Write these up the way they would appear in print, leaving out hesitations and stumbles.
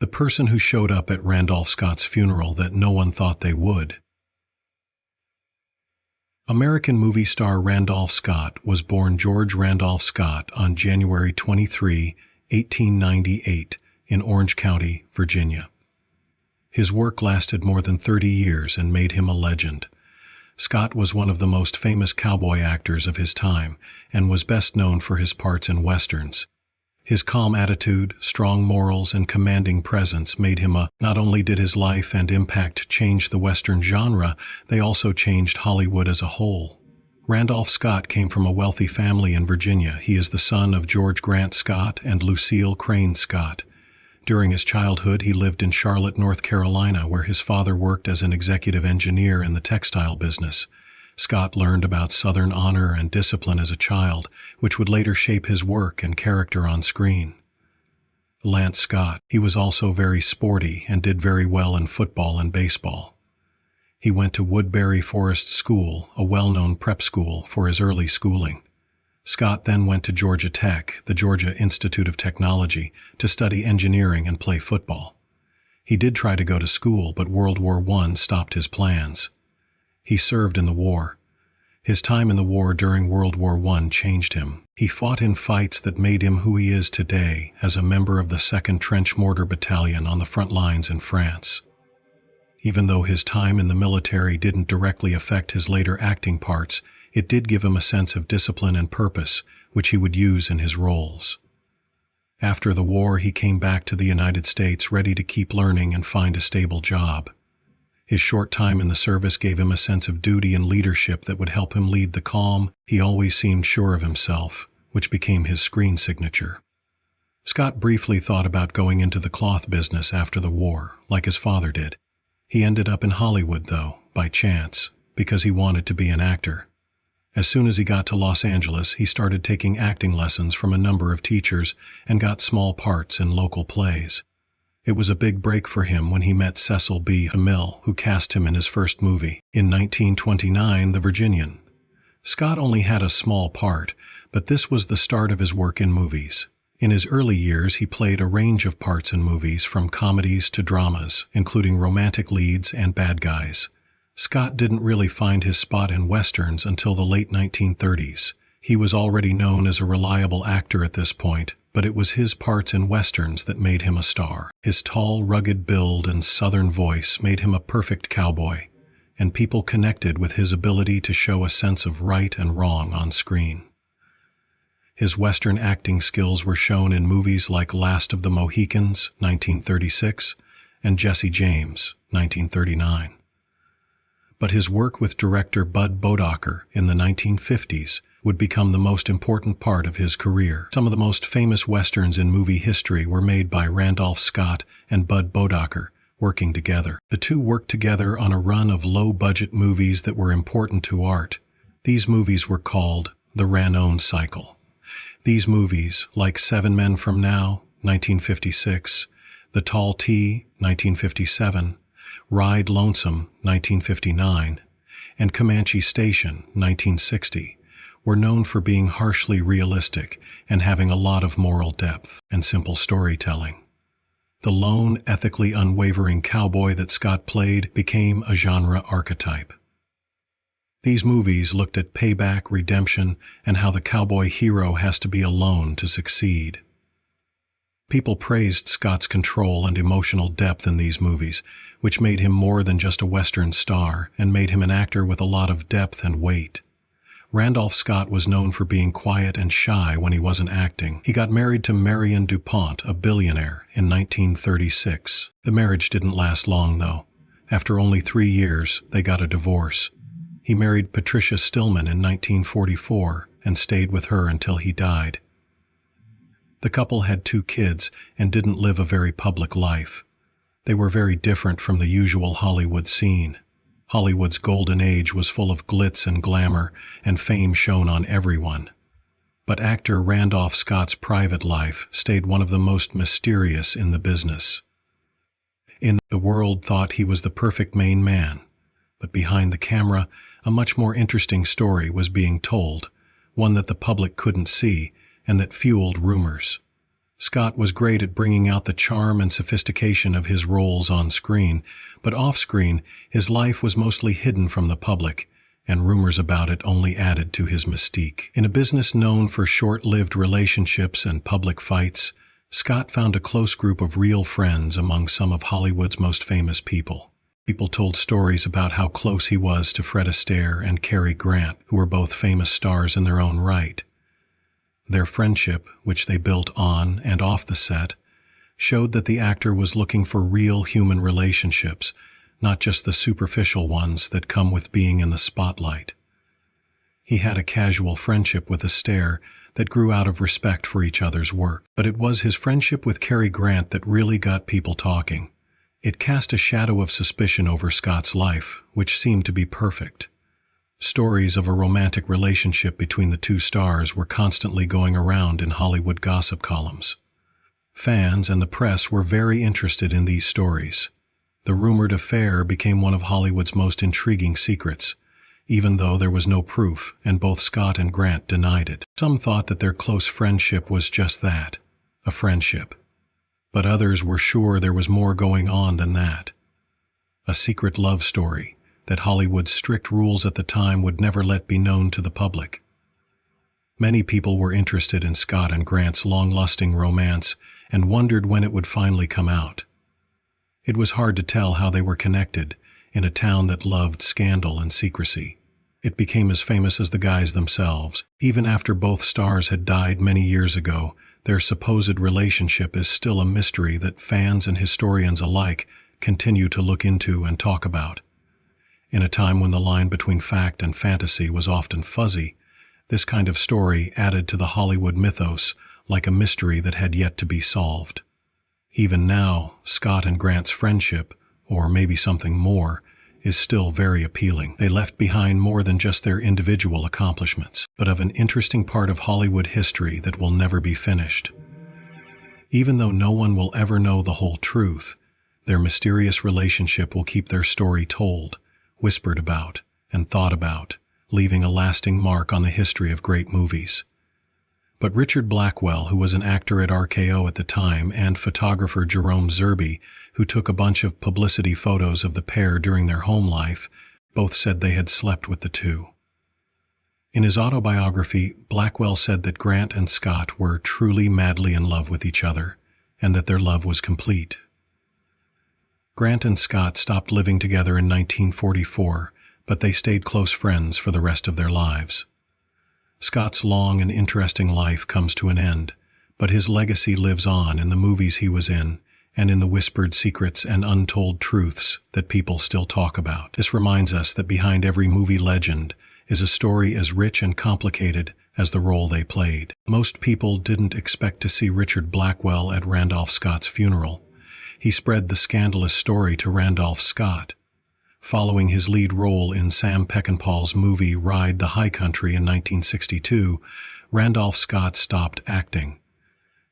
The person who showed up at Randolph Scott's funeral that no one thought they would. American movie star Randolph Scott was born George Randolph Scott on January 23, 1898, in Orange County, Virginia. His work lasted more than 30 years and made him a legend. Scott was one of the most famous cowboy actors of his time and was best known for his parts in westerns. His calm attitude, strong morals, and commanding presence made him a. Not only did his life and impact change the Western genre, they also changed Hollywood as a whole. Randolph Scott came from a wealthy family in Virginia. He is the son of George Grant Scott and Lucille Crane Scott. During his childhood, he lived in Charlotte, North Carolina, where his father worked as an executive engineer in the textile business. Scott learned about Southern honor and discipline as a child, which would later shape his work and character on screen. Lance Scott. He was also very sporty and did very well in football and baseball. He went to Woodbury Forest School, a well-known prep school, for his early schooling. Scott then went to Georgia Tech, the Georgia Institute of Technology, to study engineering and play football. He did try to go to school, but World War I stopped his plans. He served in the war. His time in the war during World War I changed him. He fought in fights that made him who he is today as a member of the 2nd Trench Mortar Battalion on the front lines in France. Even though his time in the military didn't directly affect his later acting parts, it did give him a sense of discipline and purpose, which he would use in his roles. After the war, he came back to the United States ready to keep learning and find a stable job. His short time in the service gave him a sense of duty and leadership that would help him lead the calm. He always seemed sure of himself, which became his screen signature. Scott briefly thought about going into the cloth business after the war, like his father did. He ended up in Hollywood, though, by chance, because he wanted to be an actor. As soon as he got to Los Angeles, he started taking acting lessons from a number of teachers and got small parts in local plays. It was a big break for him when he met Cecil B. DeMille, who cast him in his first movie, in 1929, The Virginian. Scott only had a small part, but this was the start of his work in movies. In his early years, he played a range of parts in movies, from comedies to dramas, including romantic leads and bad guys. Scott didn't really find his spot in westerns until the late 1930s. He was already known as a reliable actor at this point, but it was his parts in westerns that made him a star. His tall, rugged build and southern voice made him a perfect cowboy, and people connected with his ability to show a sense of right and wrong on screen. His western acting skills were shown in movies like Last of the Mohicans, 1936, and Jesse James, 1939. But his work with director Bud Bodacker in the 1950s would become the most important part of his career. Some of the most famous westerns in movie history were made by Randolph Scott and Bud Bodacker, working together. The two worked together on a run of low-budget movies that were important to art. These movies were called the Ranone Cycle. These movies, like 7 Men from Now, 1956, The Tall T, 1957, Ride Lonesome, 1959, and Comanche Station, 1960, were known for being harshly realistic and having a lot of moral depth and simple storytelling. The lone, ethically unwavering cowboy that Scott played became a genre archetype. These movies looked at payback, redemption, and how the cowboy hero has to be alone to succeed. People praised Scott's control and emotional depth in these movies, which made him more than just a Western star and made him an actor with a lot of depth and weight. Randolph Scott was known for being quiet and shy when he wasn't acting. He got married to Marion DuPont, a billionaire, in 1936. The marriage didn't last long, though. After only 3 years, they got a divorce. He married Patricia Stillman in 1944 and stayed with her until he died. The couple had 2 kids and didn't live a very public life. They were very different from the usual Hollywood scene. Hollywood's golden age was full of glitz and glamour, and fame shone on everyone. But actor Randolph Scott's private life stayed one of the most mysterious in the business. The world thought he was the perfect main man, but behind the camera, a much more interesting story was being told, one that the public couldn't see and that fueled rumors. Scott was great at bringing out the charm and sophistication of his roles on screen, but off-screen, his life was mostly hidden from the public, and rumors about it only added to his mystique. In a business known for short-lived relationships and public fights, Scott found a close group of real friends among some of Hollywood's most famous people. People told stories about how close he was to Fred Astaire and Cary Grant, who were both famous stars in their own right. Their friendship, which they built on and off the set, showed that the actor was looking for real human relationships, not just the superficial ones that come with being in the spotlight. He had a casual friendship with Astaire that grew out of respect for each other's work, but it was his friendship with Cary Grant that really got people talking. It cast a shadow of suspicion over Scott's life, which seemed to be perfect. Stories of a romantic relationship between the two stars were constantly going around in Hollywood gossip columns. Fans and the press were very interested in these stories. The rumored affair became one of Hollywood's most intriguing secrets, even though there was no proof, and both Scott and Grant denied it. Some thought that their close friendship was just that, a friendship. But others were sure there was more going on than that. A secret love story that Hollywood's strict rules at the time would never let be known to the public. Many people were interested in Scott and Grant's long-lasting romance and wondered when it would finally come out. It was hard to tell how they were connected in a town that loved scandal and secrecy. It became as famous as the guys themselves. Even after both stars had died many years ago, their supposed relationship is still a mystery that fans and historians alike continue to look into and talk about. In a time when the line between fact and fantasy was often fuzzy, this kind of story added to the Hollywood mythos like a mystery that had yet to be solved. Even now, Scott and Grant's friendship, or maybe something more, is still very appealing. They left behind more than just their individual accomplishments, but of an interesting part of Hollywood history that will never be finished. Even though no one will ever know the whole truth, their mysterious relationship will keep their story told, whispered about, and thought about, leaving a lasting mark on the history of great movies. But Richard Blackwell, who was an actor at RKO at the time, and photographer Jerome Zerby, who took a bunch of publicity photos of the pair during their home life, both said they had slept with the two. In his autobiography, Blackwell said that Grant and Scott were truly madly in love with each other, and that their love was complete. Grant and Scott stopped living together in 1944, but they stayed close friends for the rest of their lives. Scott's long and interesting life comes to an end, but his legacy lives on in the movies he was in and in the whispered secrets and untold truths that people still talk about. This reminds us that behind every movie legend is a story as rich and complicated as the role they played. Most people didn't expect to see Richard Blackwell at Randolph Scott's funeral. He spread the scandalous story to Randolph Scott. Following his lead role in Sam Peckinpah's movie Ride the High Country in 1962, Randolph Scott stopped acting.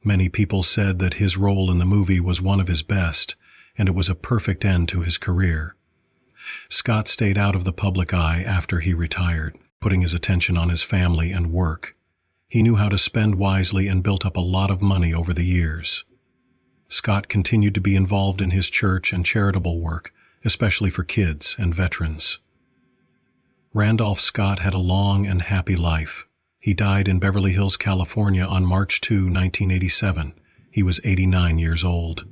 Many people said that his role in the movie was one of his best, and it was a perfect end to his career. Scott stayed out of the public eye after he retired, putting his attention on his family and work. He knew how to spend wisely and built up a lot of money over the years. Scott continued to be involved in his church and charitable work, especially for kids and veterans. Randolph Scott had a long and happy life. He died in Beverly Hills, California on March 2, 1987. He was 89 years old.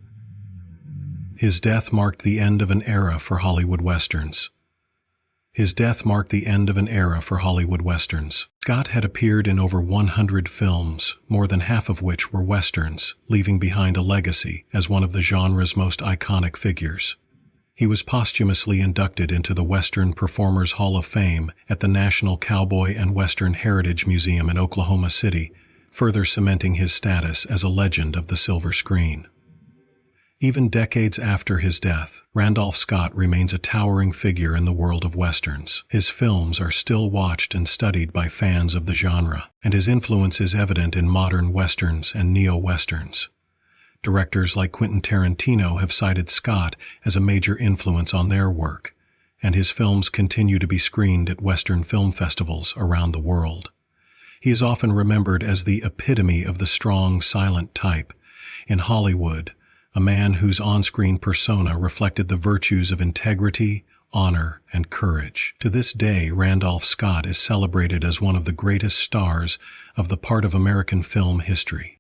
His death marked the end of an era for Hollywood Westerns. Scott had appeared in over 100 films, more than half of which were Westerns, leaving behind a legacy as one of the genre's most iconic figures. He was posthumously inducted into the Western Performers Hall of Fame at the National Cowboy and Western Heritage Museum in Oklahoma City, further cementing his status as a legend of the silver screen. Even decades after his death, Randolph Scott remains a towering figure in the world of Westerns. His films are still watched and studied by fans of the genre, and his influence is evident in modern Westerns and neo-Westerns. Directors like Quentin Tarantino have cited Scott as a major influence on their work, and his films continue to be screened at Western film festivals around the world. He is often remembered as the epitome of the strong, silent type, In Hollywood, a man whose on-screen persona reflected the virtues of integrity, honor, and courage. To this day, Randolph Scott is celebrated as one of the greatest stars of the part of American film history.